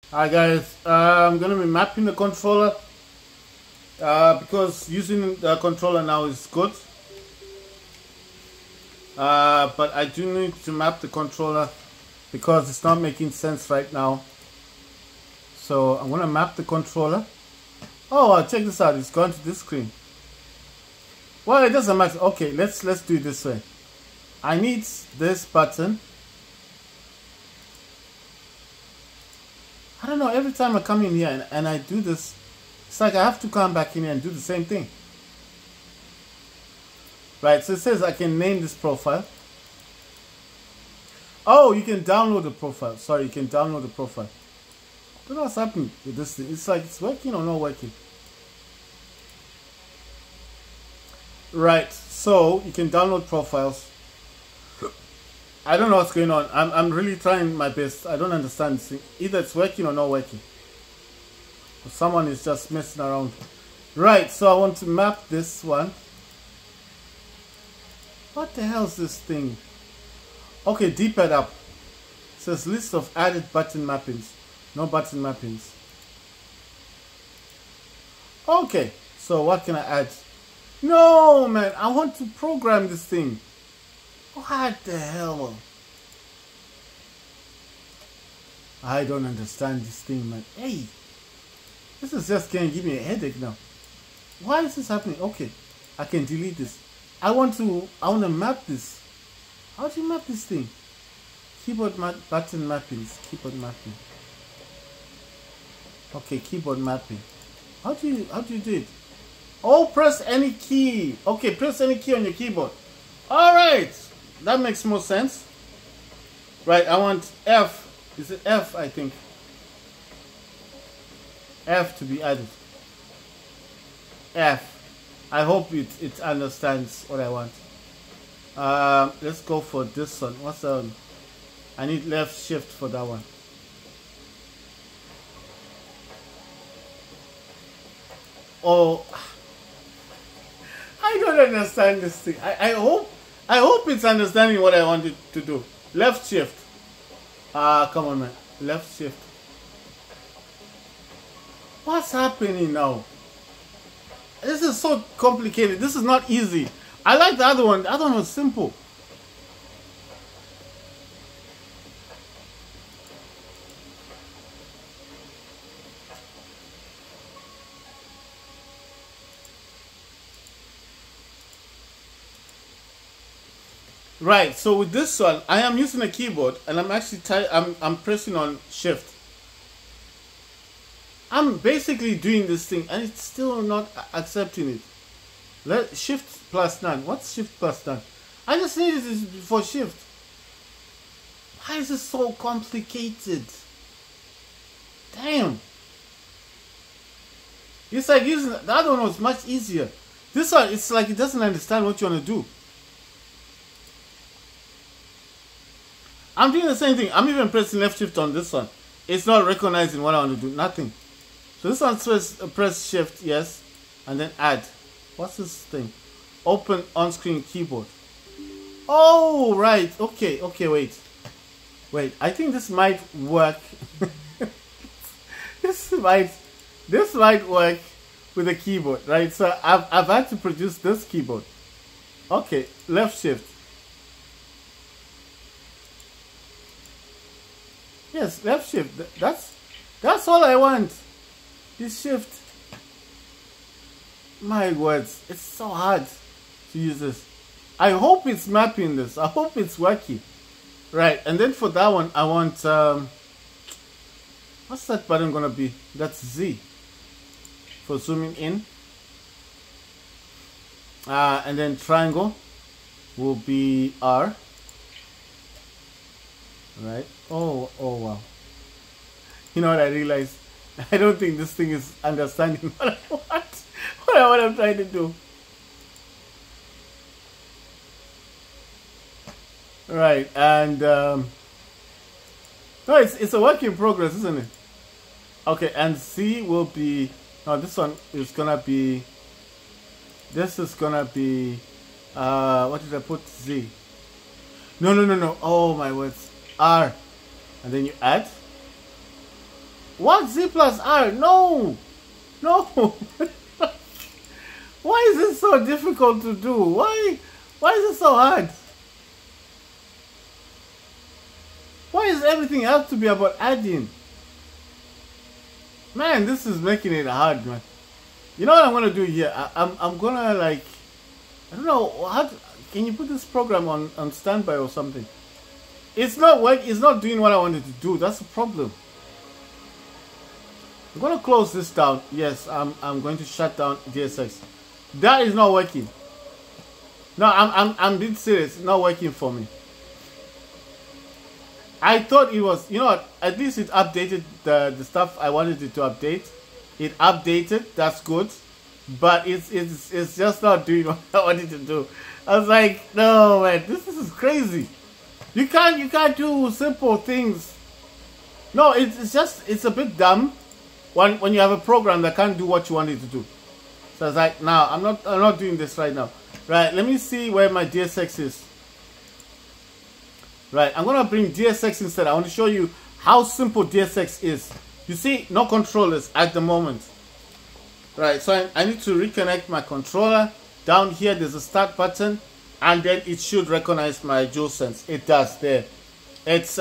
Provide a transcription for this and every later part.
Hi guys, I'm gonna be mapping the controller because using the controller now is good, but I do need to map the controller because it's not making sense right now. So I'm gonna map the controller. Oh, check this out! It's gone to this screen. Well, it doesn't matter. Okay, let's do it this way. I need this button. I don't know. Every time I come in here and I do this, it's like I have to come back in here and do the same thing. Right, so it says I can name this profile. Oh, you can download the profile. Sorry, you can download the profile. I don't know what's happening with this thing. It's like it's working or not working. Right, so you can download profiles. I don't know what's going on. I'm really trying my best. I don't understand this thing. Either it's working or not working. Or someone is just messing around. Right, so I want to map this one. What the hell is this thing? Okay, D-pad up. It says list of added button mappings. No button mappings. Okay, so what can I add? No, man, I want to program this thing. What the hell? I don't understand this thing, man. Hey, this is just gonna give me a headache now. Why is this happening? Okay, I can delete this. I want to map this. How do you map this thing? Keyboard button mappings. Keyboard mapping. Okay, keyboard mapping. How do you do it? Oh, press any key. Okay, press any key on your keyboard. All right, that makes more sense. Right, I want F. Is it F? I think F to be added. F. I hope it understands what I want. Let's go for this one. What's that one? I need left shift for that one. Oh, I don't understand this thing. I hope it's understanding what I wanted to do. Left shift. Come on, man. Left shift. What's happening now? This is so complicated. This is not easy. I like the other one. The other one was simple. Right, so with this one, I am using a keyboard and I'm actually I'm pressing on shift. I'm basically doing this thing and it's still not accepting it. Shift plus none. What's shift plus none? I just needed this for shift. Why is this so complicated? Damn. It's like using the other one was much easier. This one, it's like it doesn't understand what you want to do. I'm doing the same thing. I'm even pressing left shift on this one. It's not recognizing what I want to do. Nothing. So this one says press shift, yes, and then add. What's this thing? Open on-screen keyboard. Oh, right. Okay, wait. I think this might work. this might work with a keyboard, right? So I've had to produce this keyboard. Okay, left shift. Yes, left shift. That's all I want. This shift. My words, it's so hard to use this. I hope it's mapping this. I hope it's working. Right, and then for that one, I want what's that button gonna be? That's Z for zooming in. And then triangle will be R. Right. Oh wow. You know what I realized? I don't think this thing is understanding what I want. What I'm trying to do. Right, and no, it's a work in progress, isn't it? Okay, and C will be this one is gonna be. This is gonna be. What did I put? Z. No. Oh my words. R, and then you add. What? Z plus R? No! No! Why is it so difficult to do? Why is it so hard? Why does everything have to be about adding? Man, this is making it hard, man. You know what I'm gonna do here? I'm gonna, like, I don't know, how can you put this program on standby or something? It's not doing what I wanted to do. That's the problem. I'm gonna close this down. Yes, I'm going to shut down DSX. That is not working. No, I'm being serious. It's not working for me. I thought it was, you know what, at least it updated the stuff I wanted it to update. It updated, that's good. But it's just not doing what I wanted to do. I was like, no man, this is crazy. You can't do simple things. No, it's a bit dumb when you have a program that can't do what you want it to do. So I was like, no, I'm not doing this right now. Right, let me see where my DSX is. Right, I'm gonna bring DSX instead. I want to show you how simple DSX is. You see, no controllers at the moment. Right, so I need to reconnect my controller. Down here, there's a start button, and then it should recognize my DualSense. It does there. It's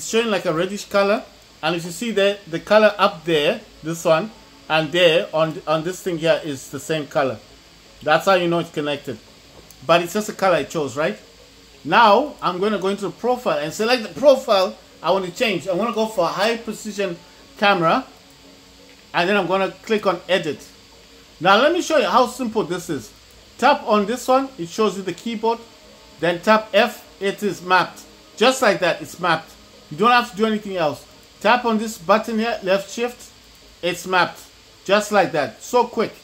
showing like a reddish color, and if you see there, the color up there, this one, and there on this thing here is the same color. That's how you know it's connected. But it's just a color I chose, right? Now, I'm going to go into the profile and select the profile I want to change. I want to go for high precision camera. And then I'm going to click on edit. Now, let me show you how simple this is. Tap on this one. It shows you the keyboard. Then tap F. It is mapped. Just like that, it's mapped. You don't have to do anything else. Tap on this button here, left shift. It's mapped. Just like that. So quick.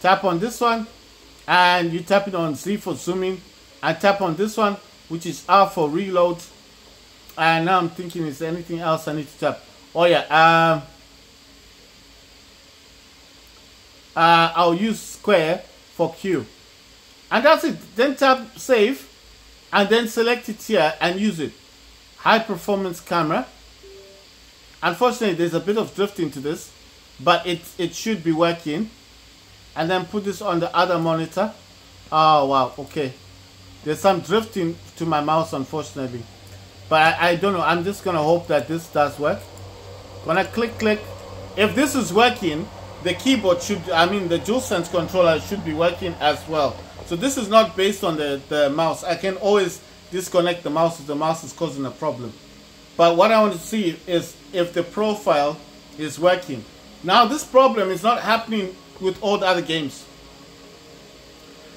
Tap on this one. And you tap it on Z for zooming. And tap on this one, which is R for reload. And now I'm thinking, is there anything else I need to tap? Oh yeah, I'll use square for Q. And that's it. Then tap save, and then select it here and use it. High performance camera. Unfortunately, there's a bit of drifting to this, but it should be working. And then put this on the other monitor. Oh wow, okay. There's some drifting to my mouse, unfortunately. But I don't know. I'm just going to hope that this does work. When I click, if this is working, the keyboard should, the DualSense controller should be working as well. So this is not based on the mouse. I can always disconnect the mouse if the mouse is causing a problem. But what I want to see is if the profile is working. Now, this problem is not happening with all the other games.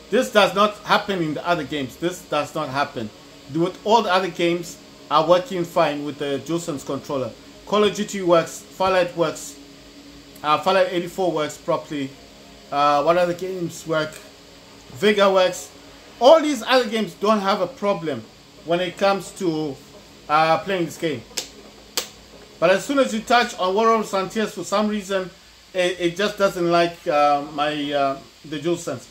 This does not happen in the other games. This does not happen. With all the other games are working fine with the DualSense controller. Call of Duty works, Fallout works, Fallout 84 works properly. What other games work? Vega works. All these other games don't have a problem when it comes to playing this game. But as soon as you touch on War of Frontiers, for some reason, it just doesn't like the DualSense.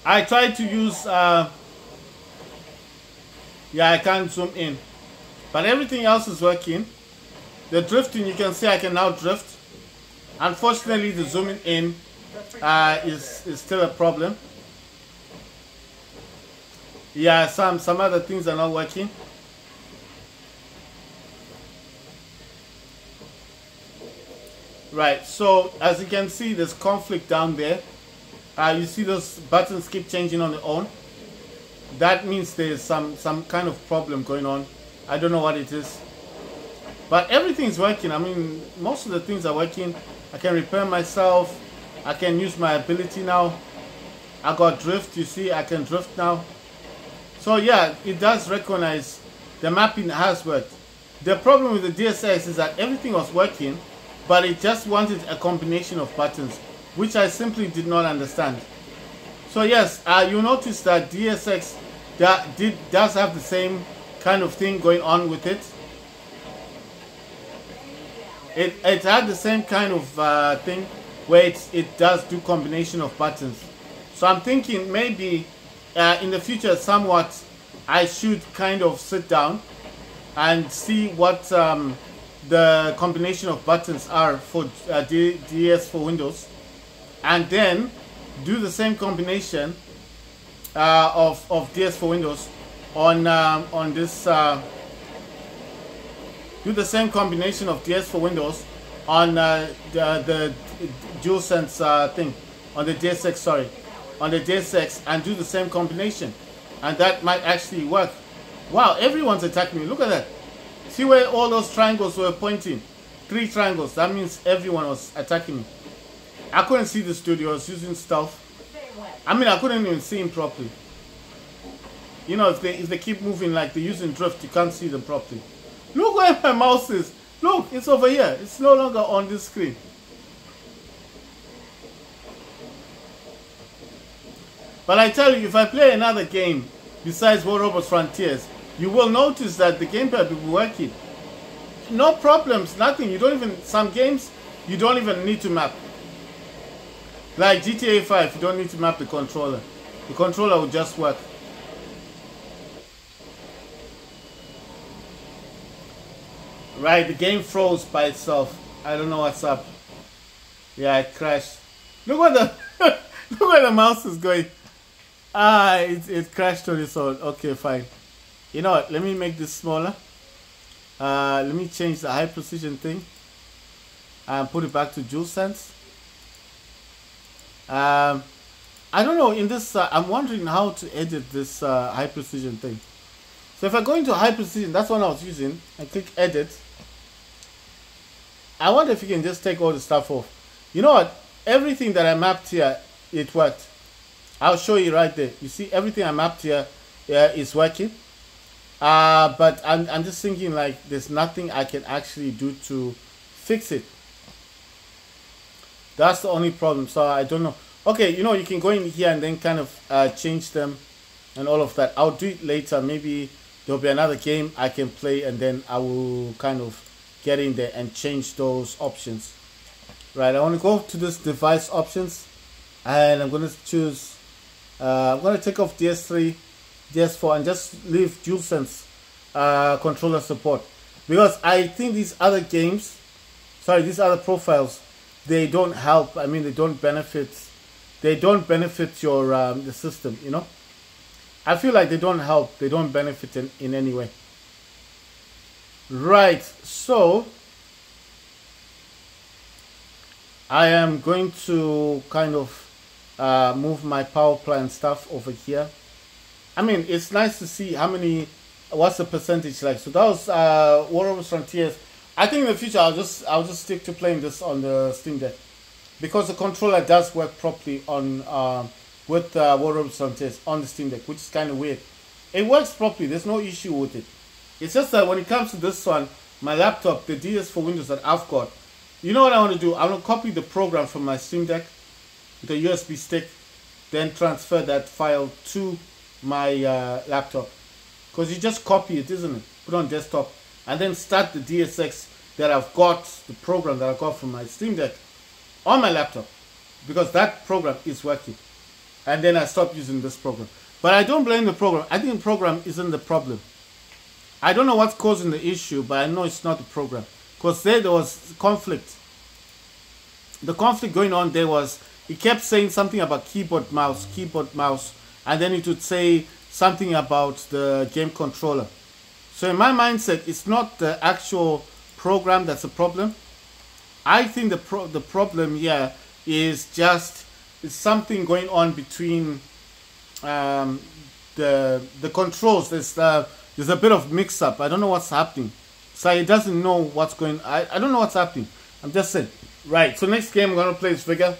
I tried to use, yeah, I can't zoom in, but everything else is working. The drifting, you can see I can now drift. Unfortunately, the zooming in is still a problem. Yeah, some other things are not working. Right, so as you can see, there's conflict down there. You see those buttons keep changing on their own. That means there's some kind of problem going on. I don't know what it is. But everything's working. I mean, most of the things are working. I can repair myself. I can use my ability now. I got drift, you see, I can drift now. So yeah, it does recognize the mapping has worked. The problem with the DSX is that everything was working, but it just wanted a combination of buttons, which I simply did not understand. So yes, you notice that DSX does have the same kind of thing going on with it. It had the same kind of thing where it does do combination of buttons. So I'm thinking maybe in the future, somewhat, I should kind of sit down and see what the combination of buttons are for DS for Windows, and then do the same combination of DS for Windows on this. Do the same combination of DS for Windows on the DualSense thing, on the DSX, sorry, on the DSX, and do the same combination, and that might actually work. Wow, everyone's attacking me. Look at that. See where all those triangles were pointing? 3 triangles. That means everyone was attacking me. I couldn't see the studio. I was using stealth. I mean, I couldn't even see him properly. You know, if they keep moving like they're using drift, you can't see them properly. Look where my mouse is. Look, it's over here. It's no longer on this screen. But I tell you, if I play another game besides War Robots Frontiers, you will notice that the gamepad will be working. No problems, nothing. You don't even, some games, you don't even need to map. Like GTA 5, you don't need to map the controller. The controller will just work. Right, the game froze by itself. I don't know what's up. Yeah, it crashed. Look where the look where the mouse is going. Ah, it crashed on its own. Okay, fine. You know what? Let me make this smaller. Let me change the high precision thing and put it back to DualSense. I don't know. In this, I'm wondering how to edit this high precision thing. So if I go into high precision, that's what I was using, and click edit. I wonder if you can just take all the stuff off. You know what? Everything that I mapped here, it worked. I'll show you right there. You see, everything I mapped here is working. But I'm just thinking like there's nothing I can actually do to fix it. That's the only problem. So I don't know. Okay, you know, you can go in here and then kind of change them and all of that. I'll do it later. Maybe there'll be another game I can play, and then I will kind of get in there and change those options. Right, I want to go to this device options, and I'm going to choose, I'm going to take off DS3, DS4, and just leave DualSense controller support, because I think these other games, sorry, these other profiles, they don't help. I mean, they don't benefit your the system, you know. I feel like they don't help, they don't benefit in any way. Right, so I am going to kind of move my power plant stuff over here. I mean, it's nice to see how many, what's the percentage like. So that was War Robots Frontiers. I think in the future I'll just stick to playing this on the Steam Deck, because the controller does work properly on with War Robots Frontiers on the Steam Deck, which is kind of weird. It works properly. There's no issue with it. It's just that when it comes to this one, my laptop, the DS for Windows that I've got, you know what I want to do? I want to copy the program from my Steam Deck with a USB stick, then transfer that file to my laptop. Because you just copy it, isn't it? Put on desktop, and then start the DSX that I've got, the program that I got from my Steam Deck on my laptop, because that program is working. And then I stop using this program. But I don't blame the program. I think the program isn't the problem. I don't know what's causing the issue, but I know it's not the program. Because there was conflict. The conflict going on there was, it kept saying something about keyboard, mouse, and then it would say something about the game controller. So in my mindset, it's not the actual program that's a problem. I think the problem here is just something going on between the controls. There's a bit of mix-up. I don't know what's happening. So it doesn't know what's going on. I don't know what's happening. I'm just saying. Right, so next game I'm going to play is Vigor.